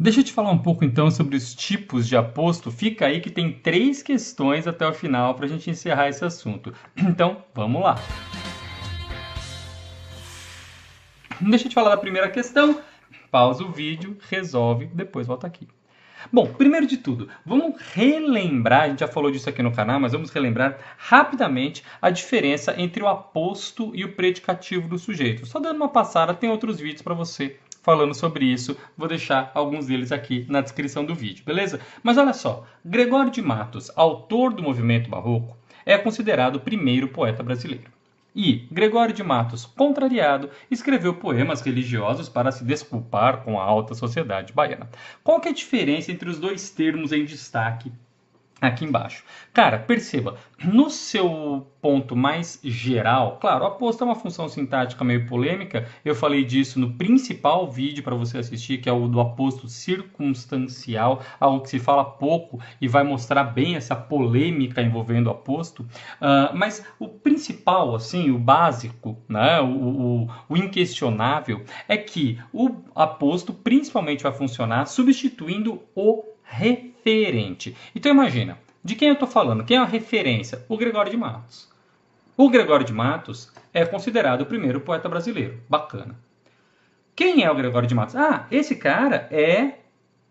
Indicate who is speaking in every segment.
Speaker 1: Deixa eu te falar um pouco então sobre os tipos de aposto. Fica aí que tem 3 questões até o final para a gente encerrar esse assunto. Então, vamos lá. Deixa eu te falar da primeira questão. Pausa o vídeo, resolve, depois volta aqui. Bom, primeiro de tudo, vamos relembrar, a gente já falou disso aqui no canal, mas vamos relembrar rapidamente a diferença entre o aposto e o predicativo do sujeito. Só dando uma passada, tem outros vídeos para você falando sobre isso, vou deixar alguns deles aqui na descrição do vídeo, beleza? Mas olha só, Gregório de Matos, autor do movimento barroco, é considerado o primeiro poeta brasileiro. E Gregório de Matos, contrariado, escreveu poemas religiosos para se desculpar com a alta sociedade baiana. Qual que é a diferença entre os dois termos em destaque aqui embaixo? Cara, perceba, no seu ponto mais geral, claro, o aposto é uma função sintática meio polêmica, eu falei disso no principal vídeo para você assistir, que é o do aposto circunstancial, algo que se fala pouco e vai mostrar bem essa polêmica envolvendo o aposto. Mas o principal, assim, o básico, né, o inquestionável, é que o aposto principalmente vai funcionar substituindo o referente. Então imagina, de quem eu estou falando? Quem é a referência? O Gregório de Matos. O Gregório de Matos é considerado o primeiro poeta brasileiro. Bacana. Quem é o Gregório de Matos? Ah, esse cara é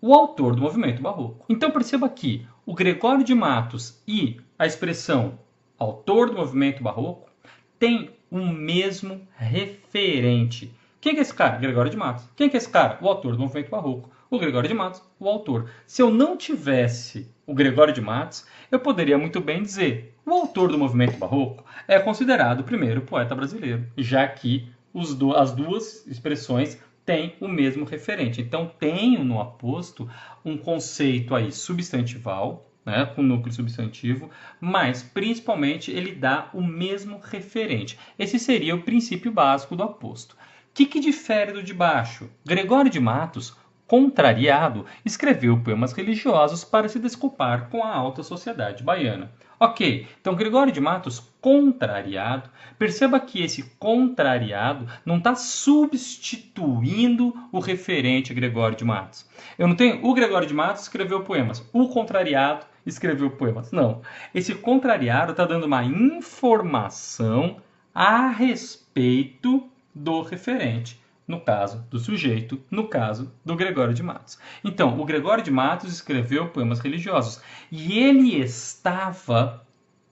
Speaker 1: o autor do movimento barroco. Então perceba que o Gregório de Matos e a expressão autor do movimento barroco têm o mesmo referente. Quem é esse cara? Gregório de Matos. Quem é esse cara? O autor do movimento barroco. O Gregório de Matos, o autor. Se eu não tivesse o Gregório de Matos, eu poderia muito bem dizer o autor do movimento barroco é considerado o primeiro poeta brasileiro, já que as duas expressões têm o mesmo referente. Então, tenho no aposto um conceito aí substantival, né, com núcleo substantivo, mas principalmente ele dá o mesmo referente. Esse seria o princípio básico do aposto. O que difere do de baixo? Gregório de Matos, contrariado, escreveu poemas religiosos para se desculpar com a alta sociedade baiana. Ok, então Gregório de Matos, contrariado, perceba que esse contrariado não está substituindo o referente Gregório de Matos. Eu não tenho o Gregório de Matos escreveu poemas, o contrariado escreveu poemas. Não, esse contrariado está dando uma informação a respeito do referente. No caso do sujeito, no caso do Gregório de Matos. Então, o Gregório de Matos escreveu poemas religiosos e ele estava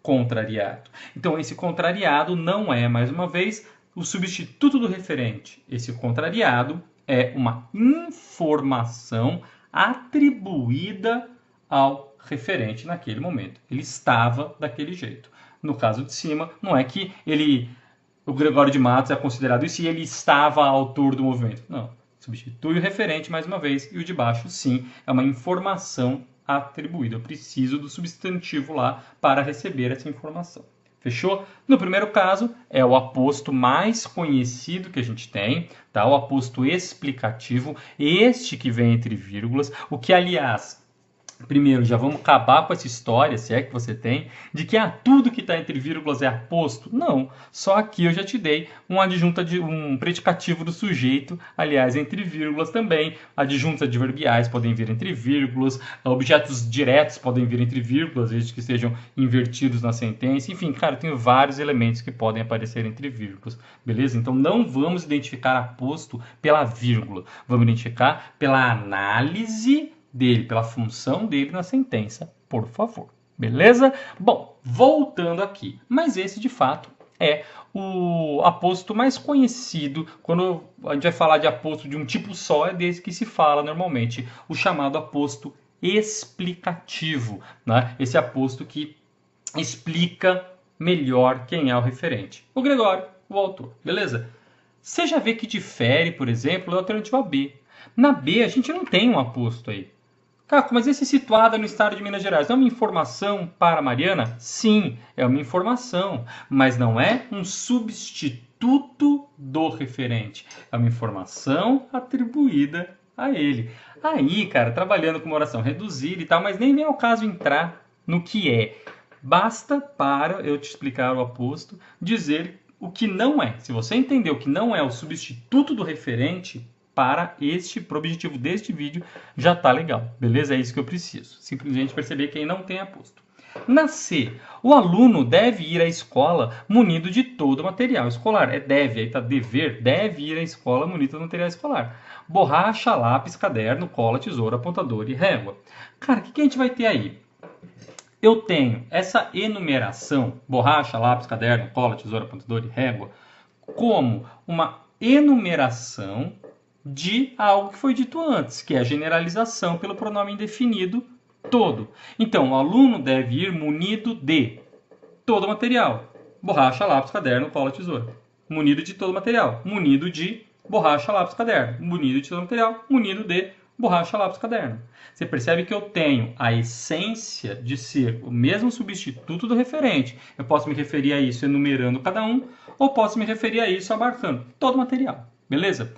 Speaker 1: contrariado. Então, esse contrariado não é, mais uma vez, o substituto do referente. Esse contrariado é uma informação atribuída ao referente naquele momento. Ele estava daquele jeito. No caso de cima, não é que o Gregório de Matos é considerado isso e ele estava autor do movimento. Não. Substitui o referente mais uma vez e o de baixo, sim, é uma informação atribuída. Eu preciso do substantivo lá para receber essa informação. Fechou? No primeiro caso, é o aposto mais conhecido que a gente tem, tá? O aposto explicativo, este que vem entre vírgulas, o que, aliás, primeiro, já vamos acabar com essa história, se é que você tem, de que tudo que está entre vírgulas é aposto. Não, só aqui eu já te dei um predicativo do sujeito, aliás, entre vírgulas também. Adjuntos adverbiais podem vir entre vírgulas, objetos diretos podem vir entre vírgulas, desde que sejam invertidos na sentença. Enfim, cara, eu tenho vários elementos que podem aparecer entre vírgulas, beleza? Então não vamos identificar aposto pela vírgula, vamos identificar pela análise dele, pela função dele na sentença, por favor. Beleza? Bom, voltando aqui. Mas esse, de fato, é o aposto mais conhecido. Quando a gente vai falar de aposto de um tipo só, é desse que se fala normalmente, o chamado aposto explicativo, né? Esse aposto que explica melhor quem é o referente. O Gregório, o autor. Beleza? Você já vê que difere, por exemplo, da alternativa B. Na B, a gente não tem um aposto aí. Caco, mas esse situado no estado de Minas Gerais é uma informação para Mariana? Sim, é uma informação, mas não é um substituto do referente. É uma informação atribuída a ele. Aí, cara, trabalhando com uma oração reduzida e tal, mas nem vem ao caso entrar no que é. Basta para eu te explicar o aposto, dizer o que não é. Se você entender o que não é o substituto do referente, para o objetivo deste vídeo já está legal, beleza? É isso que eu preciso. Simplesmente perceber quem não tem aposto. Na C, o aluno deve ir à escola munido de todo o material escolar. É deve, aí tá dever, deve ir à escola munido do material escolar. Borracha, lápis, caderno, cola, tesoura, apontador e régua. Cara, o que a gente vai ter aí? Eu tenho essa enumeração, borracha, lápis, caderno, cola, tesoura, apontador e régua, como uma enumeração de algo que foi dito antes, que é a generalização pelo pronome indefinido todo. Então, o aluno deve ir munido de todo o material. Borracha, lápis, caderno, cola, tesoura. Munido de todo o material. Munido de borracha, lápis, caderno. Munido de todo o material. Munido de borracha, lápis, caderno. Você percebe que eu tenho a essência de ser o mesmo substituto do referente. Eu posso me referir a isso enumerando cada um, ou posso me referir a isso abarcando todo o material. Beleza?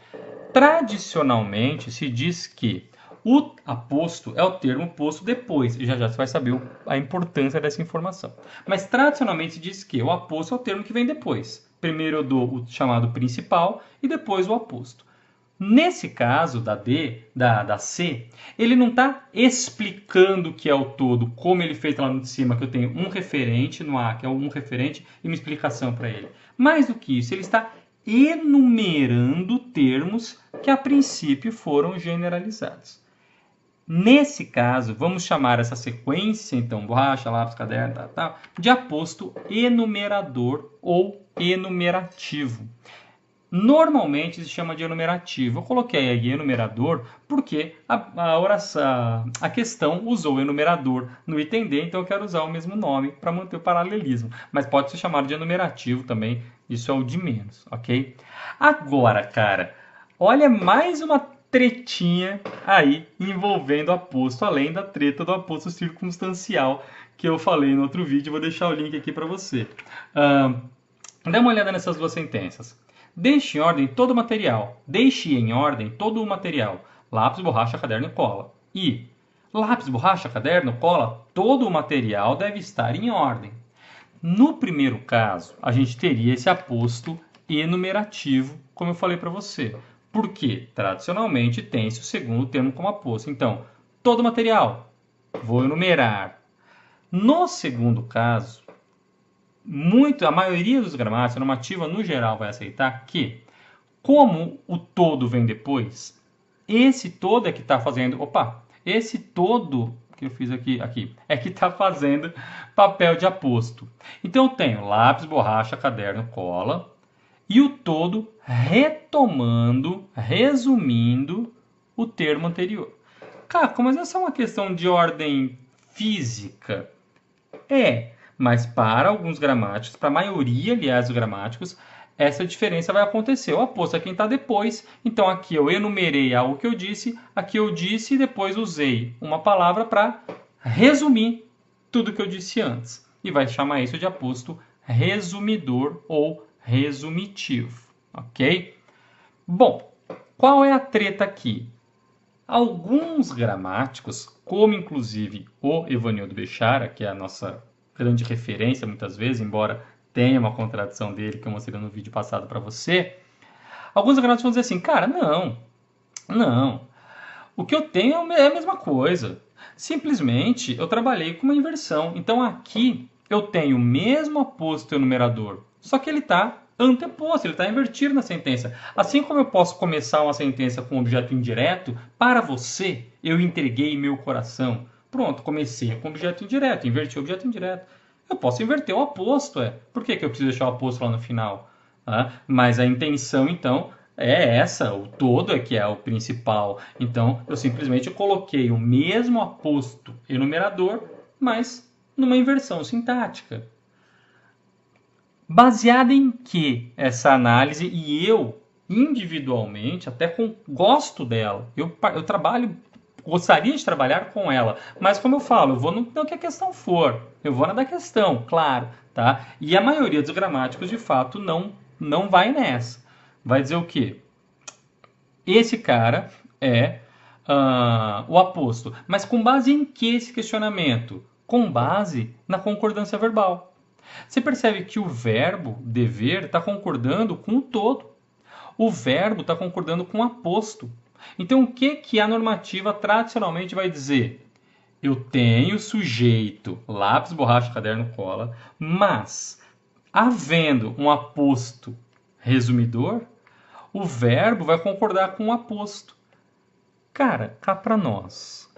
Speaker 1: Tradicionalmente, se diz que o aposto é o termo posto depois, e já já você vai saber a importância dessa informação. Mas tradicionalmente se diz que o aposto é o termo que vem depois. Primeiro eu dou o chamado principal e depois o aposto. Nesse caso da C, ele não está explicando o que é o todo, como ele fez lá no de cima, que eu tenho um referente no A, que é um referente, e uma explicação para ele. Mais do que isso, ele está enumerando termos que a princípio foram generalizados. Nesse caso, vamos chamar essa sequência, então, borracha, lápis, caderno, de aposto enumerador ou enumerativo. Normalmente se chama de enumerativo. Eu coloquei aí enumerador porque a questão usou enumerador no item D, então eu quero usar o mesmo nome para manter o paralelismo. Mas pode ser chamado de enumerativo também, isso é o de menos, ok? Agora, cara, olha mais uma tretinha aí envolvendo aposto, além da treta do aposto circunstancial que eu falei no outro vídeo. Vou deixar o link aqui para você. Dá uma olhada nessas duas sentenças. Deixe em ordem todo o material. Deixe em ordem todo o material. Lápis, borracha, caderno e cola. E lápis, borracha, caderno, cola, todo o material deve estar em ordem. No primeiro caso, a gente teria esse aposto enumerativo, como eu falei para você. Porque, tradicionalmente, tem-se o segundo termo como aposto. Então, todo o material, vou enumerar. No segundo caso, a maioria dos gramáticos, a normativa no geral vai aceitar que, como o todo vem depois, esse todo é que está fazendo... esse todo que eu fiz aqui é que está fazendo papel de aposto. Então, eu tenho lápis, borracha, caderno, cola, e o todo resumindo o termo anterior. Caco, mas essa é uma questão de ordem física? Mas para alguns gramáticos, para a maioria, aliás, dos gramáticos, essa diferença vai acontecer. O aposto é quem está depois. Então, aqui eu enumerei algo que eu disse, aqui eu disse e depois usei uma palavra para resumir tudo que eu disse antes. E vai chamar isso de aposto resumidor ou resumitivo. Ok? Bom, qual é a treta aqui? Alguns gramáticos, como inclusive o Evanildo Bechara, que é a nossa grande referência muitas vezes, embora tenha uma contradição dele que eu mostrei no vídeo passado para você, alguns gramáticos vão dizer assim, cara, não, o que eu tenho é a mesma coisa. Simplesmente eu trabalhei com uma inversão. Então aqui eu tenho o mesmo aposto enumerador, só que ele está anteposto, ele está invertido na sentença. Assim como eu posso começar uma sentença com objeto indireto, para você eu entreguei meu coração. Pronto, comecei com objeto indireto, inverti o objeto indireto. Eu posso inverter o aposto, Por que eu preciso deixar o aposto lá no final? Mas a intenção, então, é essa, o todo é que é o principal. Então, eu simplesmente coloquei o mesmo aposto enumerador, mas numa inversão sintática. Baseada em que essa análise? E eu, individualmente, até gosto dela. Eu gostaria de trabalhar com ela. Mas, como eu falo, eu vou no que a questão for. Eu vou na da questão, claro. Tá? E a maioria dos gramáticos, de fato, não vai nessa. Vai dizer o quê? Esse cara é o aposto. Mas com base em que esse questionamento? Com base na concordância verbal. Você percebe que o verbo dever está concordando com o todo. o verbo está concordando com o aposto. Então, o que a normativa tradicionalmente vai dizer? Eu tenho sujeito, lápis, borracha, caderno, cola, mas, havendo um aposto resumidor, o verbo vai concordar com o aposto. Cara, cá para nós.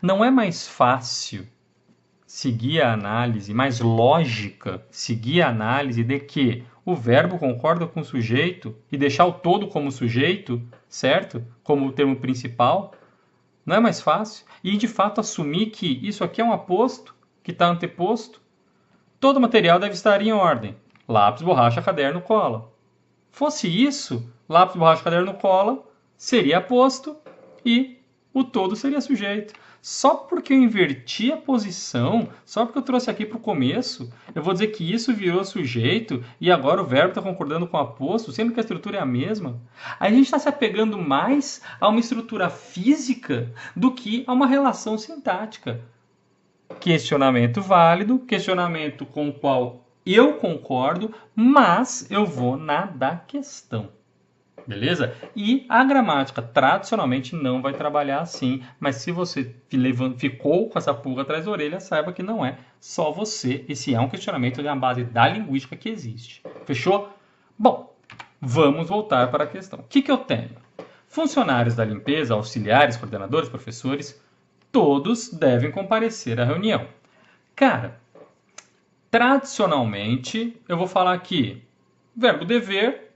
Speaker 1: Não é mais fácil seguir a análise, mais lógica seguir a análise de que o verbo concorda com o sujeito e deixar o todo como sujeito, certo? Como o termo principal? Não é mais fácil? E de fato assumir que isso aqui é um aposto, que está anteposto? Todo material deve estar em ordem. Lápis, borracha, caderno, cola. Fosse isso, lápis, borracha, caderno, cola seria aposto e o todo seria sujeito. Só porque eu inverti a posição, só porque eu trouxe aqui para o começo, eu vou dizer que isso virou sujeito e agora o verbo está concordando com o aposto, sendo que a estrutura é a mesma. Aí a gente está se apegando mais a uma estrutura física do que a uma relação sintática. Questionamento válido, questionamento com o qual eu concordo, mas eu vou na da questão. Beleza? E a gramática tradicionalmente não vai trabalhar assim, mas se você ficou com essa pulga atrás da orelha, saiba que não é só você. Esse é um questionamento na base da linguística que existe. Fechou? Bom, vamos voltar para a questão. O que eu tenho? Funcionários da limpeza, auxiliares, coordenadores, professores, todos devem comparecer à reunião. Cara, tradicionalmente, eu vou falar aqui, verbo dever,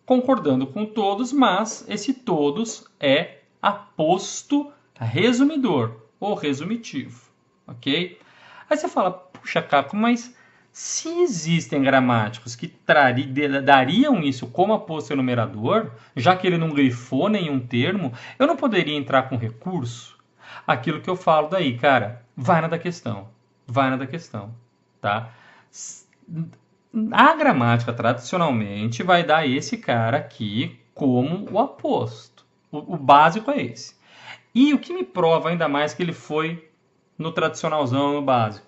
Speaker 1: concordando com todos, mas esse todos é aposto resumidor ou resumitivo, ok? Aí você fala, puxa, Caco, mas se existem gramáticos que dariam isso como aposto enumerador, já que ele não grifou nenhum termo, eu não poderia entrar com recurso? Aquilo que eu falo daí, cara, vai na da questão, tá? A gramática, tradicionalmente, vai dar esse cara aqui como o aposto. O básico é esse. E o que me prova ainda mais que ele foi no tradicionalzão, no básico?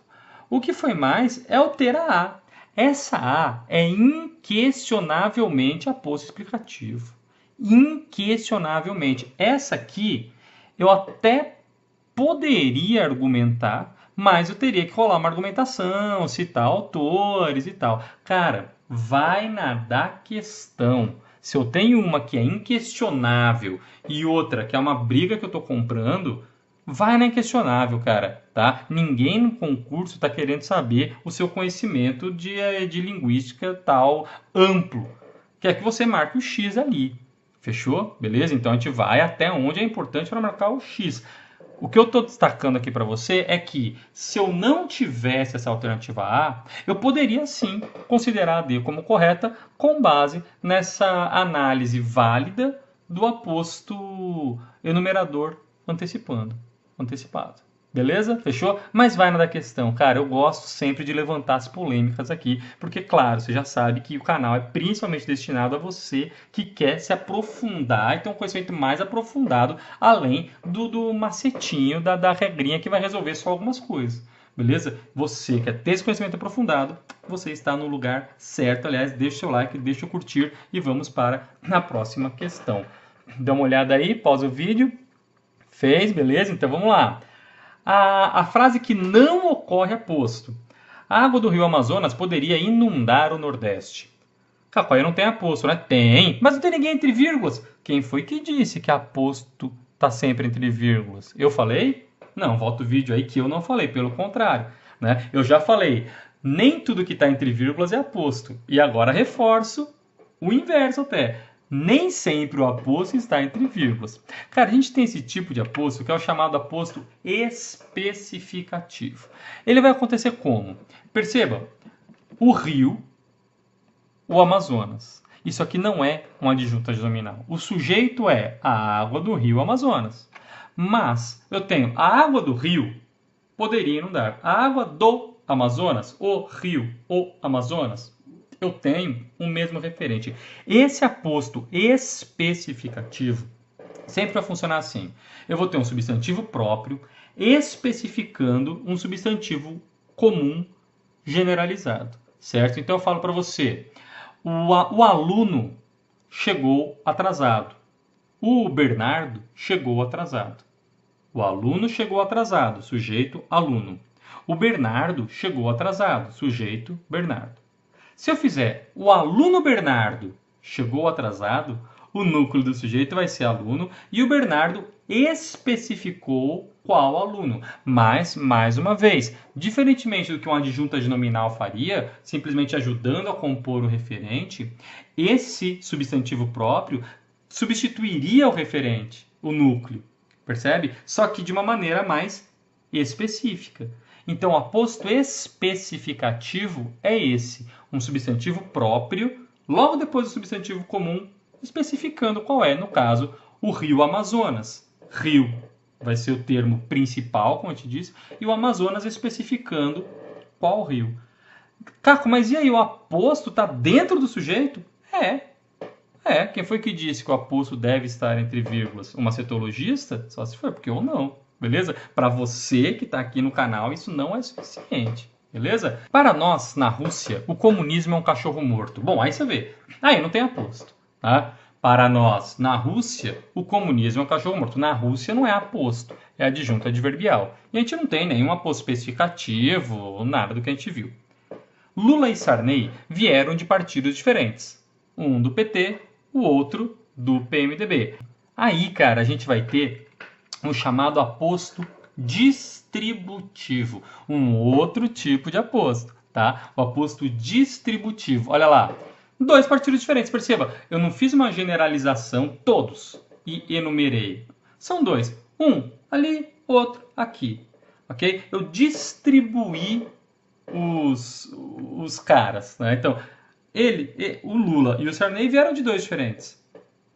Speaker 1: O que foi mais é o ter a A. Essa A é inquestionavelmente aposto explicativo. Inquestionavelmente. Essa aqui, eu até poderia argumentar, mas eu teria que rolar uma argumentação, citar autores e tal. Cara, vai na da questão. Se eu tenho uma que é inquestionável e outra que é uma briga que eu estou comprando, vai na inquestionável, cara, tá? Ninguém no concurso está querendo saber o seu conhecimento de linguística tal amplo. Quer que você marque o X ali. Fechou? Beleza? Então a gente vai até onde é importante para marcar o X. O que eu estou destacando aqui para você é que se eu não tivesse essa alternativa A, eu poderia sim considerar a D como correta com base nessa análise válida do aposto enumerador antecipado. Beleza? Fechou? Mas vai na da questão. Cara, eu gosto sempre de levantar as polêmicas aqui, porque, claro, você já sabe que o canal é principalmente destinado a você que quer se aprofundar e ter um conhecimento mais aprofundado, além do macetinho, da regrinha que vai resolver só algumas coisas. Beleza? Você quer ter esse conhecimento aprofundado, você está no lugar certo. Aliás, deixa o seu like, deixa o curtir e vamos para a próxima questão. Dá uma olhada aí, pausa o vídeo. Fez, beleza? Então vamos lá. A frase que não ocorre aposto. A água do rio Amazonas poderia inundar o Nordeste. Caco, aí não tem aposto, né? Tem, mas não tem ninguém entre vírgulas. Quem foi que disse que aposto está sempre entre vírgulas? Eu falei? Não, volta o vídeo aí que eu não falei, pelo contrário. Né? Eu já falei, nem tudo que está entre vírgulas é aposto. E agora reforço o inverso até. Nem sempre o aposto está entre vírgulas. Cara, a gente tem esse tipo de aposto que é o chamado aposto especificativo. Ele vai acontecer como? Perceba, o rio, o Amazonas. Isso aqui não é um adjunto adnominal. O sujeito é a água do rio Amazonas. Mas eu tenho a água do rio, poderia inundar. A água do Amazonas, o rio, o Amazonas, eu tenho um mesmo referente. Esse aposto especificativo sempre vai funcionar assim. Eu vou ter um substantivo próprio especificando um substantivo comum generalizado, certo? Então eu falo para você, o aluno chegou atrasado. O Bernardo chegou atrasado. O aluno chegou atrasado, sujeito aluno. O Bernardo chegou atrasado, sujeito Bernardo. Se eu fizer o aluno Bernardo chegou atrasado, o núcleo do sujeito vai ser aluno e o Bernardo especificou qual aluno. Mas, mais uma vez, diferentemente do que uma adjunta de nominal faria, simplesmente ajudando a compor o referente, esse substantivo próprio substituiria o referente, o núcleo, percebe? Só que de uma maneira mais específica. Então, o aposto especificativo é esse, um substantivo próprio, logo depois do substantivo comum, especificando qual é, no caso, o rio Amazonas. Rio vai ser o termo principal, como eu te disse, e o Amazonas especificando qual rio. Caco, mas e aí, o aposto está dentro do sujeito? Quem foi que disse que o aposto deve estar entre vírgulas? Uma cetologista? Só se for, porque eu não, beleza? Para você que está aqui no canal, isso não é suficiente, beleza? Para nós, na Rússia, o comunismo é um cachorro morto. Bom, aí você vê, aí não tem aposto, tá? Para nós, na Rússia, o comunismo é um cachorro morto. Na Rússia não é aposto, é adjunto adverbial. E a gente não tem nenhum aposto especificativo, nada do que a gente viu. Lula e Sarney vieram de partidos diferentes. Um do PT, o outro do PMDB. Aí, cara, a gente vai ter o chamado aposto distributivo. Um outro tipo de aposto, tá? O aposto distributivo. Olha lá. Dois partidos diferentes, perceba. Eu não fiz uma generalização, todos, e enumerei. São dois. Um ali, outro aqui. Ok? Eu distribuí os caras, né? Então, o Lula e o Sarney vieram de dois diferentes.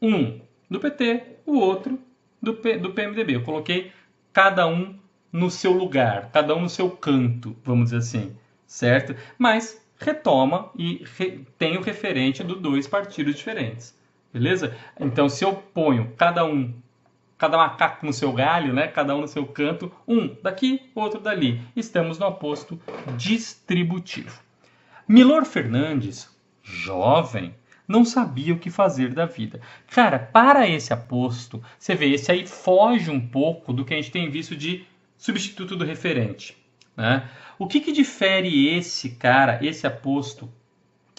Speaker 1: Um do PT, o outro do PMDB. Eu coloquei cada um no seu lugar, cada um no seu canto, vamos dizer assim, certo? Mas retoma e tem o referente dos dois partidos diferentes, beleza? Então, se eu ponho cada macaco no seu galho, né? Cada um no seu canto, um daqui, outro dali. Estamos no aposto distributivo. Milor Fernandes, jovem, não sabia o que fazer da vida. Cara, para esse aposto, você vê, esse aí foge um pouco do que a gente tem visto de substituto do referente, né? O que difere esse aposto,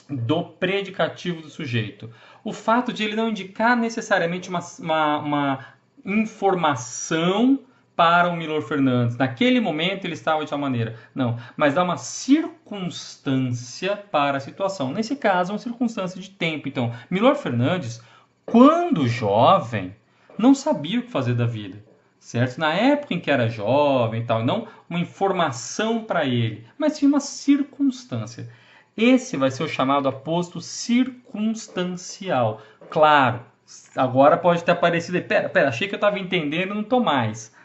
Speaker 1: do predicativo do sujeito? O fato de ele não indicar necessariamente uma informação para o Milor Fernandes. Naquele momento ele estava de tal maneira. Não, mas dá uma circunstância para a situação. Nesse caso, uma circunstância de tempo. Então, Milor Fernandes, quando jovem, não sabia o que fazer da vida. Certo? Na época em que era jovem e tal, não uma informação para ele, mas sim uma circunstância. Esse vai ser o chamado aposto circunstancial. Claro, agora pode ter aparecido, pera, achei que eu estava entendendo, não estou mais.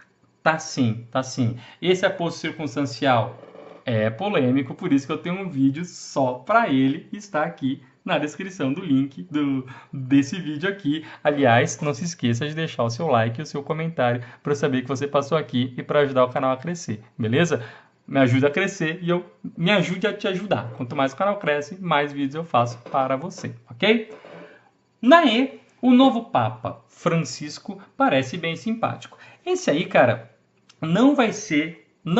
Speaker 1: Tá sim, tá sim. Esse aposto circunstancial é polêmico, por isso que eu tenho um vídeo só para ele, está aqui na descrição do link desse vídeo aqui. Aliás, não se esqueça de deixar o seu like e o seu comentário para eu saber que você passou aqui e para ajudar o canal a crescer, beleza? Me ajuda a crescer e me ajude a te ajudar. Quanto mais o canal cresce, mais vídeos eu faço para você, ok? Na E, o novo Papa Francisco parece bem simpático. Esse aí, cara, não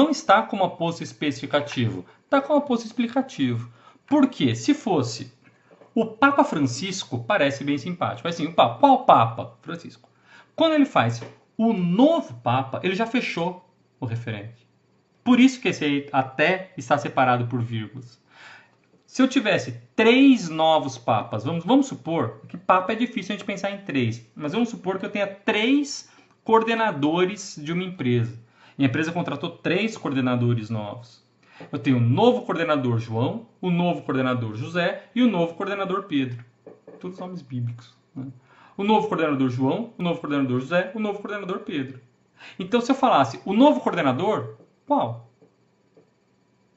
Speaker 1: está como aposto especificativo, está como aposto explicativo. Por quê? Se fosse o Papa Francisco, parece bem simpático. Assim, qual Papa? Francisco. Quando ele faz o novo Papa, ele já fechou o referente. Por isso que esse aí até está separado por vírgulas. Se eu tivesse 3 novos papas, vamos supor que papa é difícil a gente pensar em 3, mas vamos supor que eu tenha 3 coordenadores de uma empresa. E a empresa contratou 3 coordenadores novos. Eu tenho o novo coordenador João, o novo coordenador José e o novo coordenador Pedro. Todos nomes bíblicos, né? O novo coordenador João, o novo coordenador José, o novo coordenador Pedro. Então, se eu falasse o novo coordenador, qual?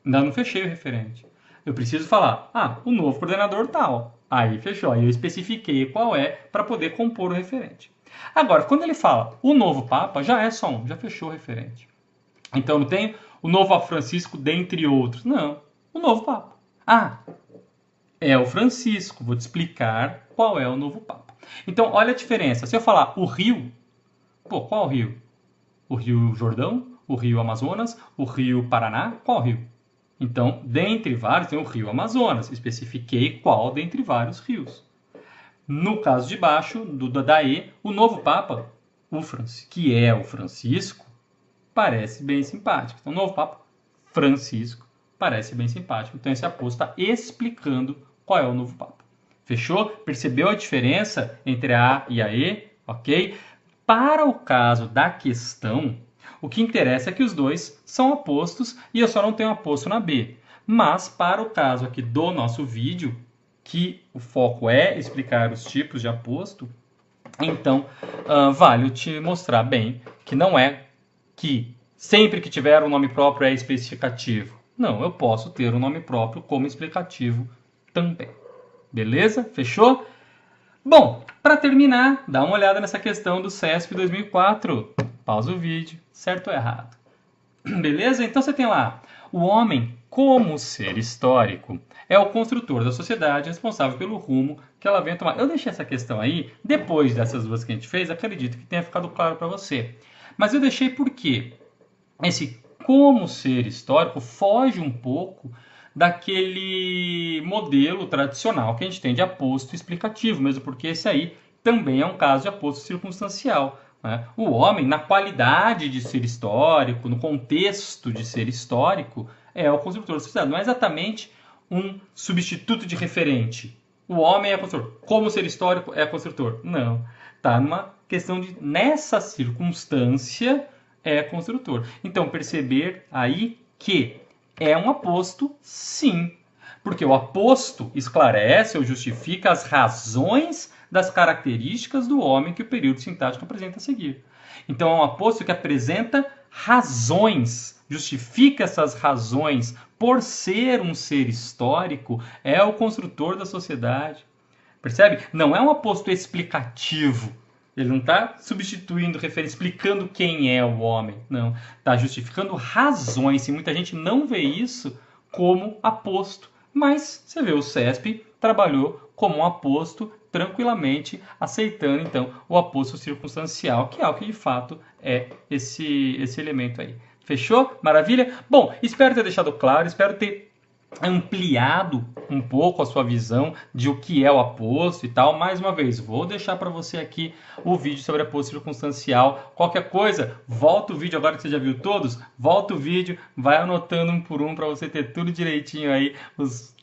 Speaker 1: Ainda não fechei o referente. Eu preciso falar, o novo coordenador tal. Aí fechou, aí eu especifiquei qual é para poder compor o referente. Agora, quando ele fala o novo Papa, já é só um, já fechou o referente. Então não tem o novo Francisco dentre outros. Não, o novo Papa. É o Francisco, vou te explicar qual é o novo Papa. Então, olha a diferença. Se eu falar o rio, pô, qual rio? O Rio Jordão? O Rio Amazonas? O Rio Paraná? Qual rio? Então, dentre vários, tem o Rio Amazonas. Especifiquei qual dentre vários rios. No caso de baixo, da E, o novo Papa, que é o Francisco, parece bem simpático. Então, o novo Papa, Francisco, parece bem simpático. Então, esse apóstolo está explicando qual é o novo Papa. Fechou? Percebeu a diferença entre a A e a E? Ok? Para o caso da questão, o que interessa é que os dois são apostos e eu só não tenho aposto na B. Mas, para o caso aqui do nosso vídeo, que o foco é explicar os tipos de aposto, então vale te mostrar bem que não é que sempre que tiver um nome próprio é especificativo. Não, eu posso ter um nome próprio como explicativo também. Beleza? Fechou? Bom, para terminar, dá uma olhada nessa questão do CESP 2004. Pausa o vídeo, certo ou errado? Beleza? Então você tem lá, o homem, como ser histórico, é o construtor da sociedade responsável pelo rumo que ela vem tomar. Eu deixei essa questão aí, depois dessas duas que a gente fez, acredito que tenha ficado claro para você. Mas eu deixei porque esse como ser histórico foge um pouco daquele modelo tradicional que a gente tem de aposto explicativo, mesmo porque esse aí também é um caso de aposto circunstancial. Né? O homem, na qualidade de ser histórico, no contexto de ser histórico, é o construtor da sociedade, não é exatamente um substituto de referente. O homem é construtor. Como ser histórico é construtor? Não. Está numa questão de, nessa circunstância, é construtor. Então, perceber aí que é um aposto, sim. Porque o aposto esclarece ou justifica as razões das características do homem que o período sintático apresenta a seguir. Então, é um aposto que apresenta razões, justifica essas razões por ser um ser histórico, é o construtor da sociedade. Percebe? Não é um aposto explicativo. Ele não está substituindo referência, explicando quem é o homem. Não. Está justificando razões. E muita gente não vê isso como aposto. Mas você vê, o CESP trabalhou como um aposto tranquilamente, aceitando então o aposto circunstancial, que é o que de fato é esse elemento aí. Fechou? Maravilha? Bom, espero ter deixado claro, espero ter ampliado um pouco a sua visão de o que é o aposto e tal. Mais uma vez, vou deixar para você aqui o vídeo sobre aposto circunstancial. Qualquer coisa, volta o vídeo, agora que você já viu todos, volta o vídeo, vai anotando um por um para você ter tudo direitinho aí, as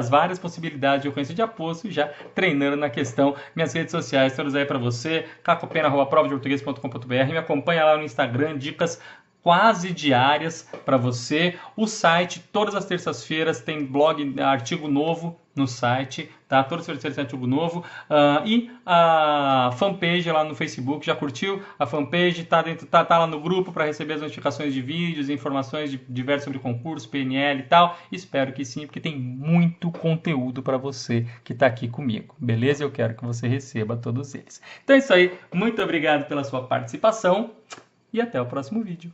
Speaker 1: várias possibilidades de ocorrência de aposto e já treinando na questão. Minhas redes sociais, todas aí para você, cacopena@provadeportugues.com.br, me acompanha lá no Instagram, dicas quase diárias para você. O site, todas as terças-feiras, tem blog, artigo novo no site, tá? Todas as terças-feiras tem artigo novo. E a fanpage lá no Facebook, já curtiu? A fanpage tá lá no grupo para receber as notificações de vídeos, informações diversas sobre concurso, PNL e tal. Espero que sim, porque tem muito conteúdo para você que está aqui comigo, beleza? Eu quero que você receba todos eles. Então é isso aí. Muito obrigado pela sua participação. E até o próximo vídeo.